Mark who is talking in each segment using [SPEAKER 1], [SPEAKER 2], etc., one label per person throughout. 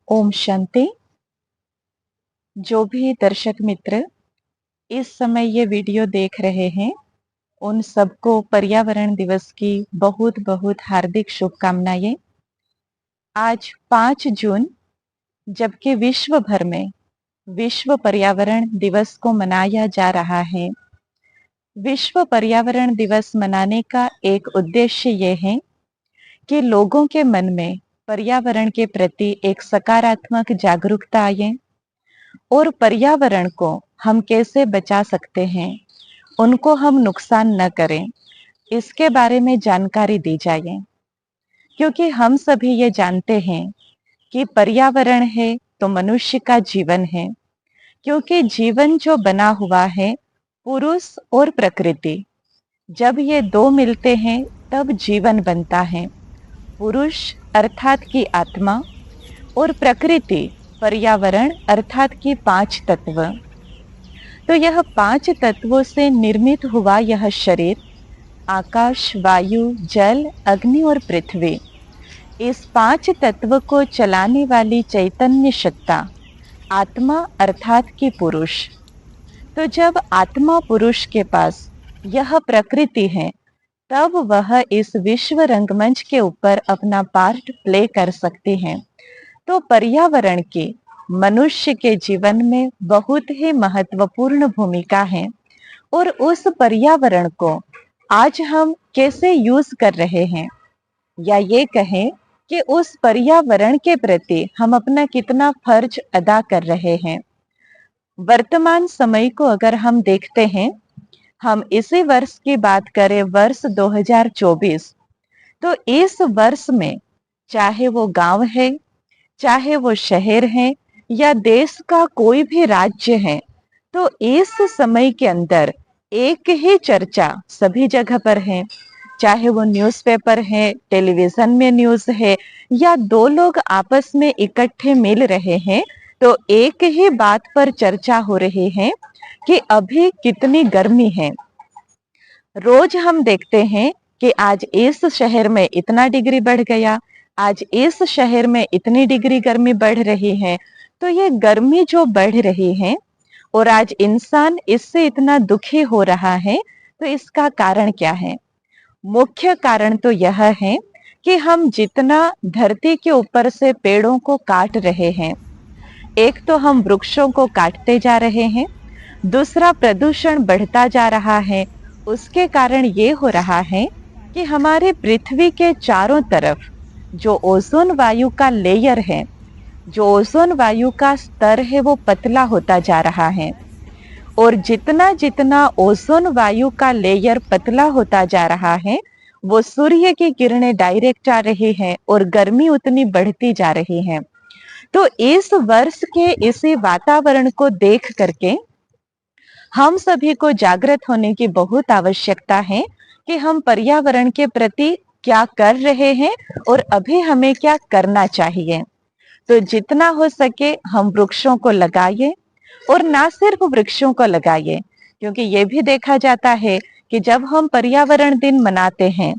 [SPEAKER 1] ओम शांति। जो भी दर्शक मित्र इस समय ये वीडियो देख रहे हैं, उन सबको पर्यावरण दिवस की बहुत बहुत हार्दिक शुभकामनाएं। आज 5 जून, जबकि विश्व भर में विश्व पर्यावरण दिवस को मनाया जा रहा है। विश्व पर्यावरण दिवस मनाने का एक उद्देश्य ये है कि लोगों के मन में पर्यावरण के प्रति एक सकारात्मक जागरूकता आए और पर्यावरण को हम कैसे बचा सकते हैं, उनको हम नुकसान न करें, इसके बारे में जानकारी दी जाए। क्योंकि हम सभी ये जानते हैं कि पर्यावरण है तो मनुष्य का जीवन है। क्योंकि जीवन जो बना हुआ है, पुरुष और प्रकृति, जब ये दो मिलते हैं तब जीवन बनता है। पुरुष अर्थात की आत्मा और प्रकृति पर्यावरण अर्थात की 5 तत्व। तो यह 5 तत्वों से निर्मित हुआ यह शरीर, आकाश, वायु, जल, अग्नि और पृथ्वी, इस 5 तत्व को चलाने वाली चैतन्य सत्ता आत्मा अर्थात की पुरुष। तो जब आत्मा पुरुष के पास यह प्रकृति है, तब वह इस विश्व रंगमंच के ऊपर अपना पार्ट प्ले कर सकती हैं। तो पर्यावरण की मनुष्य के जीवन में बहुत ही महत्वपूर्ण भूमिका है और उस पर्यावरण को आज हम कैसे यूज कर रहे हैं, या ये कहें कि उस पर्यावरण के प्रति हम अपना कितना फर्ज अदा कर रहे हैं। वर्तमान समय को अगर हम देखते हैं, हम इसी वर्ष की बात करें, वर्ष 2024, तो इस वर्ष में चाहे वो गांव है, चाहे वो शहर है या देश का कोई भी राज्य है, तो इस समय के अंदर एक ही चर्चा सभी जगह पर है। चाहे वो न्यूज़पेपर है, टेलीविजन में न्यूज है, या दो लोग आपस में इकट्ठे मिल रहे हैं, तो एक ही बात पर चर्चा हो रही है कि अभी कितनी गर्मी है। रोज हम देखते हैं कि आज इस शहर में इतना डिग्री बढ़ गया, आज इस शहर में इतनी डिग्री गर्मी बढ़ रही है। तो ये गर्मी जो बढ़ रही है और आज इंसान इससे इतना दुखी हो रहा है, तो इसका कारण क्या है? मुख्य कारण तो यह है कि हम जितना धरती के ऊपर से पेड़ों को काट रहे हैं, एक तो हम वृक्षों को काटते जा रहे हैं, दूसरा प्रदूषण बढ़ता जा रहा है। उसके कारण ये हो रहा है कि हमारे पृथ्वी के चारों तरफ जो ओजोन वायु का लेयर है, जो ओजोन वायु का स्तर है, वो पतला होता जा रहा है। और जितना जितना ओजोन वायु का लेयर पतला होता जा रहा है, वो सूर्य की किरणें डायरेक्ट आ रही हैं और गर्मी उतनी बढ़ती जा रही है। तो इस वर्ष के इसी वातावरण को देख करके हम सभी को जागृत होने की बहुत आवश्यकता है कि हम पर्यावरण के प्रति क्या कर रहे हैं और अभी हमें क्या करना चाहिए। तो जितना हो सके हम वृक्षों को लगाइए, और ना सिर्फ वृक्षों को लगाइए, क्योंकि ये भी देखा जाता है कि जब हम पर्यावरण दिन मनाते हैं,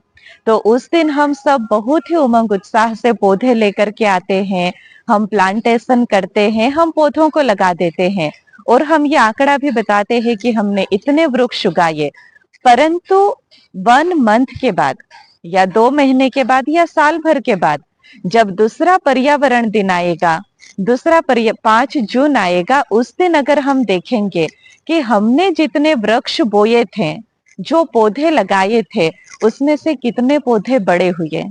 [SPEAKER 1] तो उस दिन हम सब बहुत ही उमंग उत्साह से पौधे लेकर के आते हैं, हम प्लांटेशन करते हैं, हम पौधों को लगा देते हैं और हम ये आंकड़ा भी बताते हैं कि हमने इतने वृक्ष उगाए। परंतु 1 मंथ के बाद या 2 महीने के बाद या साल भर के बाद जब दूसरा पर्यावरण दिन आएगा, दूसरा 5 जून आएगा, उस दिन अगर हम देखेंगे कि हमने जितने वृक्ष बोए थे, जो पौधे लगाए थे, उसमें से कितने पौधे बड़े हुए।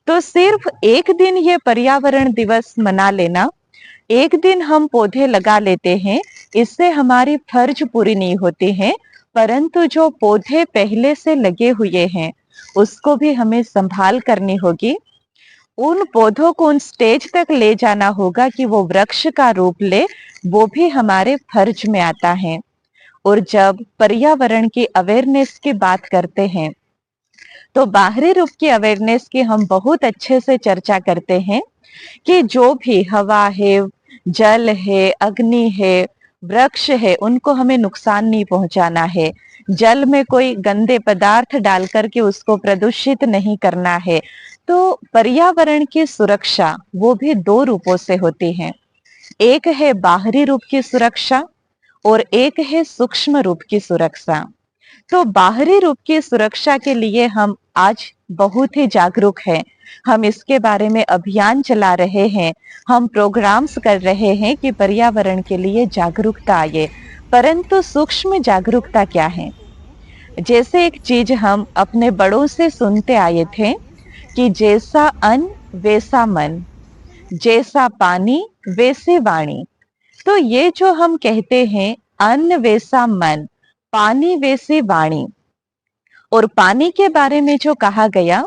[SPEAKER 1] तो सिर्फ एक दिन ये पर्यावरण दिवस मना लेना, एक दिन हम पौधे लगा लेते हैं, इससे हमारी फर्ज पूरी नहीं होती है। परंतु जो पौधे पहले से लगे हुए हैं, उसको भी हमें संभाल करनी होगी। उन पौधों को उन स्टेज तक ले जाना होगा कि वो वृक्ष का रूप ले, वो भी हमारे फर्ज में आता है। और जब पर्यावरण की अवेयरनेस की बात करते हैं, तो बाहरी रूप की अवेयरनेस की हम बहुत अच्छे से चर्चा करते हैं कि जो भी हवा है, जल है, अग्नि है, वृक्ष है, उनको हमें नुकसान नहीं पहुंचाना है। जल में कोई गंदे पदार्थ डाल करके उसको प्रदूषित नहीं करना है। तो पर्यावरण की सुरक्षा वो भी दो रूपों से होती है। एक है बाहरी रूप की सुरक्षा और एक है सूक्ष्म रूप की सुरक्षा। तो बाहरी रूप की सुरक्षा के लिए हम आज बहुत ही जागरूक हैं। हम इसके बारे में अभियान चला रहे हैं, हम प्रोग्राम्स कर रहे हैं कि पर्यावरण के लिए जागरूकता आए। परंतु सूक्ष्म जागरूकता क्या है? जैसे एक चीज हम अपने बड़ों से सुनते आए थे कि जैसा अन्न वैसा मन, जैसा पानी वैसी वाणी। तो ये जो हम कहते हैं अन्न वैसा मन, पानी वैसी वाणी, और पानी के बारे में जो कहा गया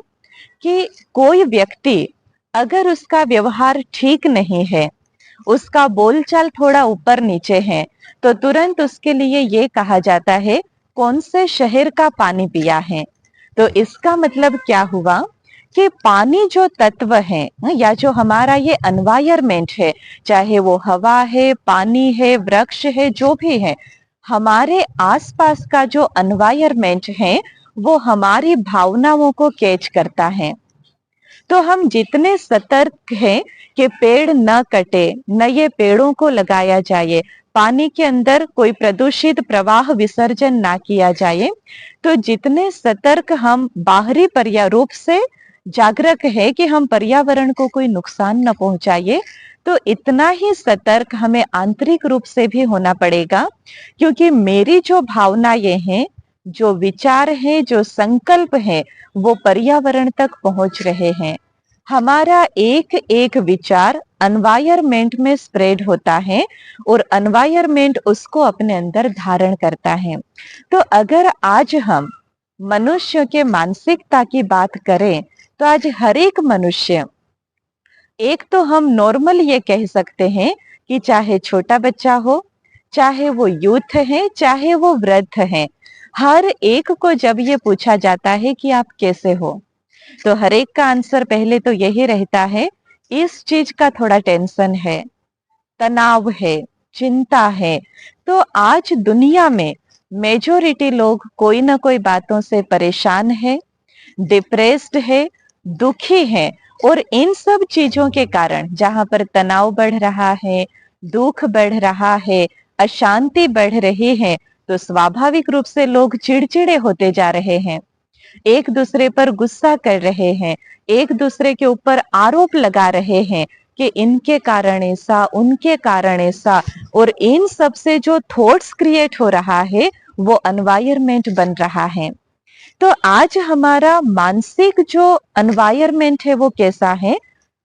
[SPEAKER 1] कि कोई व्यक्ति अगर उसका व्यवहार ठीक नहीं है, उसका बोलचाल थोड़ा ऊपर नीचे है, तो तुरंत उसके लिए ये कहा जाता है कौन से शहर का पानी पिया है। तो इसका मतलब क्या हुआ कि पानी जो तत्व है या जो हमारा ये एनवायरमेंट है, चाहे वो हवा है, पानी है, वृक्ष है, जो भी है, हमारे आसपास का जो एनवायरमेंट है वो हमारी भावनाओं को कैच करता है। तो हम जितने सतर्क हैं कि पेड़ न कटे, नए पेड़ों को लगाया जाए, पानी के अंदर कोई प्रदूषित प्रवाह विसर्जन ना किया जाए, तो जितने सतर्क हम बाहरी पर्या रूप से जागरूक है कि हम पर्यावरण को कोई नुकसान न पहुंचाए, तो इतना ही सतर्क हमें आंतरिक रूप से भी होना पड़ेगा। क्योंकि मेरी जो भावनाएं हैं, जो विचार है, जो संकल्प है, वो पर्यावरण तक पहुंच रहे हैं। हमारा एक एक विचार एनवायरमेंट में स्प्रेड होता है और एनवायरमेंट उसको अपने अंदर धारण करता है। तो अगर आज हम मनुष्य के मानसिकता की बात करें, तो आज हर एक मनुष्य, एक तो हम नॉर्मल ये कह सकते हैं कि चाहे छोटा बच्चा हो, चाहे वो यूथ है, चाहे वो वृद्ध है, हर एक को जब ये पूछा जाता है कि आप कैसे हो, तो हर एक का आंसर पहले तो यही रहता है, इस चीज का थोड़ा टेंशन है, तनाव है, चिंता है। तो आज दुनिया में मेजोरिटी लोग कोई ना कोई बातों से परेशान है, डिप्रेस्ड है, दुखी है। और इन सब चीजों के कारण जहां पर तनाव बढ़ रहा है, दुख बढ़ रहा है, अशांति बढ़ रही है, तो स्वाभाविक रूप से लोग चिड़चिड़े होते जा रहे हैं, एक दूसरे पर गुस्सा कर रहे हैं, एक दूसरे के ऊपर आरोप लगा रहे हैं कि इनके कारण ऐसा, उनके कारण ऐसा। और इन सब से जो थॉट्स क्रिएट हो रहा है वो एनवायरमेंट बन रहा है। तो आज हमारा मानसिक जो एनवायरमेंट है वो कैसा है?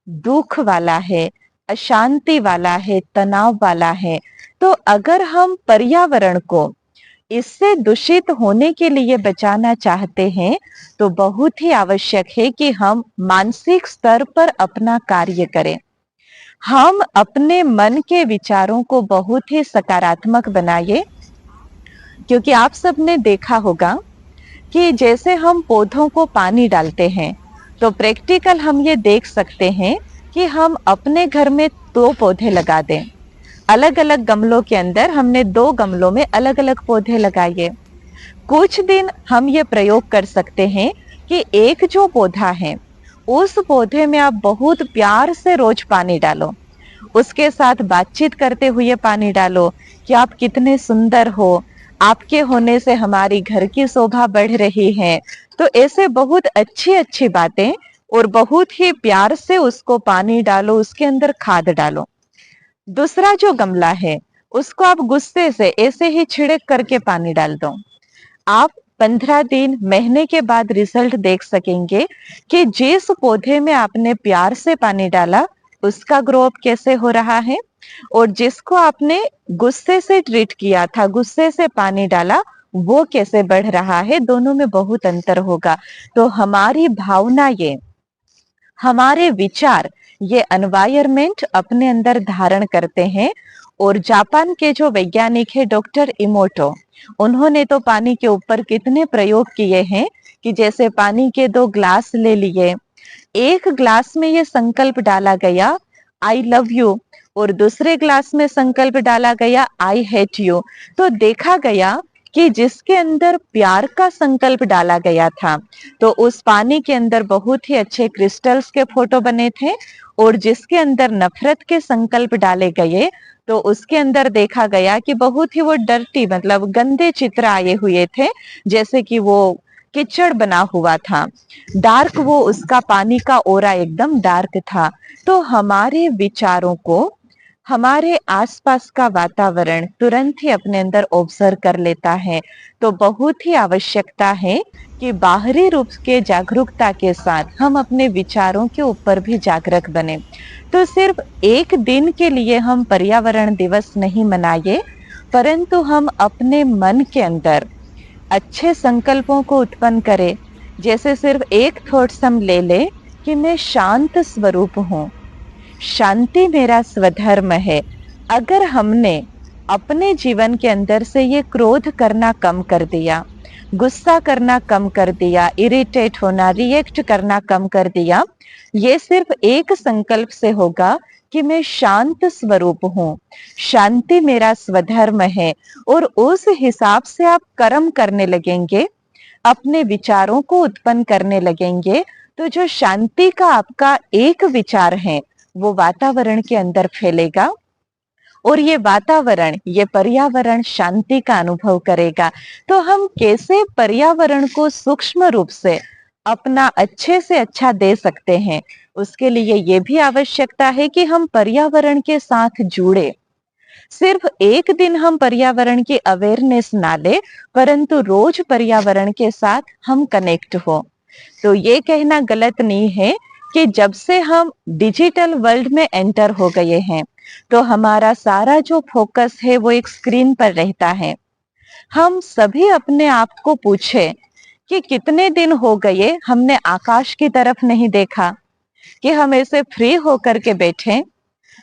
[SPEAKER 1] दुख वाला है, अशांति वाला है, तनाव वाला है। तो अगर हम पर्यावरण को इससे दूषित होने के लिए बचाना चाहते हैं, तो बहुत ही आवश्यक है कि हम मानसिक स्तर पर अपना कार्य करें। हम अपने मन के विचारों को बहुत ही सकारात्मक बनाइए। क्योंकि आप सबने देखा होगा कि जैसे हम पौधों को पानी डालते हैं, तो प्रैक्टिकल हम ये देख सकते हैं कि हम अपने घर में 2 पौधे लगा दें। अलग अलग गमलों के अंदर हमने 2 गमलों में अलग अलग पौधे लगाए। कुछ दिन हम ये प्रयोग कर सकते हैं कि एक जो पौधा है, उस पौधे में आप बहुत प्यार से रोज पानी डालो, उसके साथ बातचीत करते हुए पानी डालो कि आप कितने सुंदर हो, आपके होने से हमारी घर की शोभा बढ़ रही है। तो ऐसे बहुत अच्छी अच्छी बातें, और बहुत ही प्यार से उसको पानी डालो, उसके अंदर खाद डालो। दूसरा जो गमला है, उसको आप गुस्से से ऐसे ही छिड़क करके पानी डाल दो। आप 15 दिन, महीने के बाद रिजल्ट देख सकेंगे कि जिस पौधे में आपने प्यार से पानी डाला, उसका ग्रो अप कैसे हो रहा है, और जिसको आपने गुस्से से ट्रीट किया था, गुस्से से पानी डाला, वो कैसे बढ़ रहा है। दोनों में बहुत अंतर होगा। तो हमारी भावनाएं, हमारे विचार, ये एनवायरमेंट अपने अंदर धारण करते हैं। और जापान के जो वैज्ञानिक है डॉक्टर इमोटो, उन्होंने तो पानी के ऊपर कितने प्रयोग किए हैं कि जैसे पानी के 2 ग्लास ले लिए, एक ग्लास में ये संकल्प डाला गया आई लव यू, और दूसरे ग्लास में संकल्प डाला गया आई हेट यू। तो देखा गया कि जिसके अंदर प्यार का संकल्प डाला गया था, तो उस पानी के अंदर बहुत ही अच्छे क्रिस्टल्स के फोटो बने थे, और जिसके अंदर नफरत के संकल्प डाले गए तो उसके अंदर देखा गया कि बहुत ही वो डर्टी, मतलब गंदे चित्र आए हुए थे, जैसे कि वो कीचड़ बना हुआ था, डार्क, वो उसका पानी का ओरा एकदम डार्क था। तो हमारे विचारों को हमारे आसपास का वातावरण तुरंत ही अपने अंदर ऑब्जर्व कर लेता है। तो बहुत ही आवश्यकता है कि बाहरी रूप के जागरूकता के साथ हम अपने विचारों के ऊपर भी जागरूक बने। तो सिर्फ एक दिन के लिए हम पर्यावरण दिवस नहीं मनाए, परंतु हम अपने मन के अंदर अच्छे संकल्पों को उत्पन्न करें। जैसे सिर्फ एक थॉट्स हम ले ले कि मैं शांत स्वरूप हूँ, शांति मेरा स्वधर्म है। अगर हमने अपने जीवन के अंदर से ये क्रोध करना कम कर दिया, गुस्सा करना कम कर दिया, इरिटेट होना, रिएक्ट करना कम कर दिया, ये सिर्फ एक संकल्प से होगा कि मैं शांत स्वरूप हूँ, शांति मेरा स्वधर्म है, और उस हिसाब से आप कर्म करने लगेंगे, अपने विचारों को उत्पन्न करने लगेंगे, तो जो शांति का आपका एक विचार है वो वातावरण के अंदर फैलेगा, और ये वातावरण, ये पर्यावरण शांति का अनुभव करेगा। तो हम कैसे पर्यावरण को सूक्ष्म रूप से अपना अच्छे से अच्छा दे सकते हैं, उसके लिए ये भी आवश्यकता है कि हम पर्यावरण के साथ जुड़े। सिर्फ एक दिन हम पर्यावरण की अवेयरनेस ना ले, परंतु रोज पर्यावरण के साथ हम कनेक्ट हो। तो ये कहना गलत नहीं है कि जब से हम डिजिटल वर्ल्ड में एंटर हो गए हैं, तो हमारा सारा जो फोकस है वो एक स्क्रीन पर रहता है। हम सभी अपने आप को पूछे कि कितने दिन हो गए हमने आकाश की तरफ नहीं देखा, कि हम ऐसे फ्री होकर के बैठे,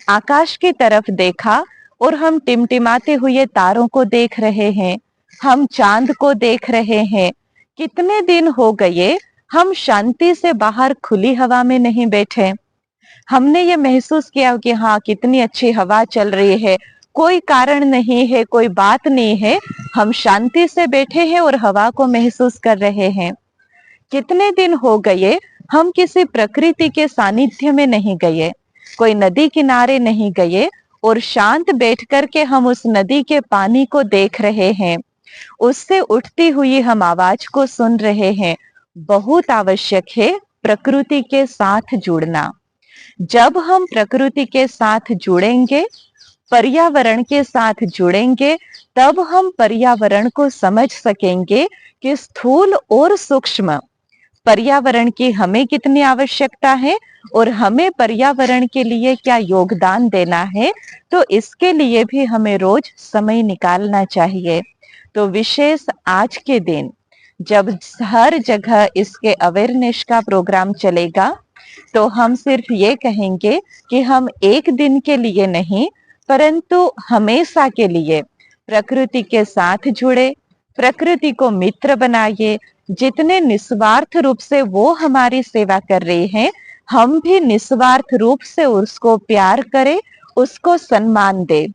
[SPEAKER 1] आकाश की तरफ देखा और हम टिमटिमाते हुए तारों को देख रहे हैं, हम चांद को देख रहे हैं। कितने दिन हो गए हम शांति से बाहर खुली हवा में नहीं बैठे, हमने ये महसूस किया कि हाँ कितनी अच्छी हवा चल रही है, कोई कारण नहीं है, कोई बात नहीं है, हम शांति से बैठे हैं और हवा को महसूस कर रहे हैं। कितने दिन हो गए हम किसी प्रकृति के सानिध्य में नहीं गए, कोई नदी किनारे नहीं गए और शांत बैठ कर के हम उस नदी के पानी को देख रहे हैं, उससे उठती हुई हम आवाज को सुन रहे हैं। बहुत आवश्यक है प्रकृति के साथ जुड़ना। जब हम प्रकृति के साथ जुड़ेंगे, पर्यावरण के साथ जुड़ेंगे, तब हम पर्यावरण को समझ सकेंगे कि स्थूल और सूक्ष्म पर्यावरण की हमें कितनी आवश्यकता है और हमें पर्यावरण के लिए क्या योगदान देना है। तो इसके लिए भी हमें रोज समय निकालना चाहिए। तो विशेष आज के दिन जब हर जगह इसके अवेयरनेस का प्रोग्राम चलेगा, तो हम सिर्फ ये कहेंगे कि हम एक दिन के लिए नहीं, परंतु हमेशा के लिए प्रकृति के साथ जुड़े, प्रकृति को मित्र बनाइए। जितने निस्वार्थ रूप से वो हमारी सेवा कर रही है, हम भी निस्वार्थ रूप से उसको प्यार करें, उसको सम्मान दे।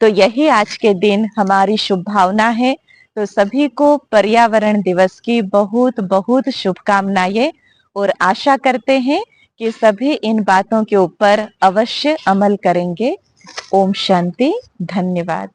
[SPEAKER 1] तो यही आज के दिन हमारी शुभ भावना है। तो सभी को पर्यावरण दिवस की बहुत बहुत शुभकामनाएं, और आशा करते हैं कि सभी इन बातों के ऊपर अवश्य अमल करेंगे। ओम शांति। धन्यवाद।